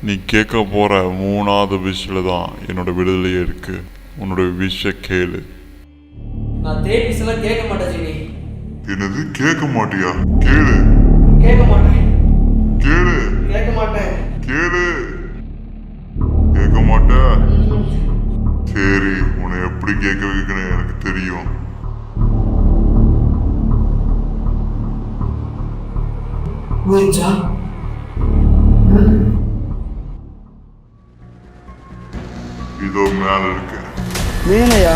நீ கேட்க போற 3வது விஷயத்துல தான் என்னோட விடுதலையே இருக்கு. உன்னோட விஷய கேளு. நான் தேடி விஷயம் கேட்க மாட்டேன் ஜீனி. என்னது கேட்க மாட்டியா? கேளு. கேட்க மாட்டேன். கேளு. கேட்க மாட்டேன். கேளு. கேட்க மாட்ட? சரி, உன்னை எப்படி கேட்க வைக்கணும் எனக்கு தெரியும். இதோ மேல இருக்கு. மேலையா?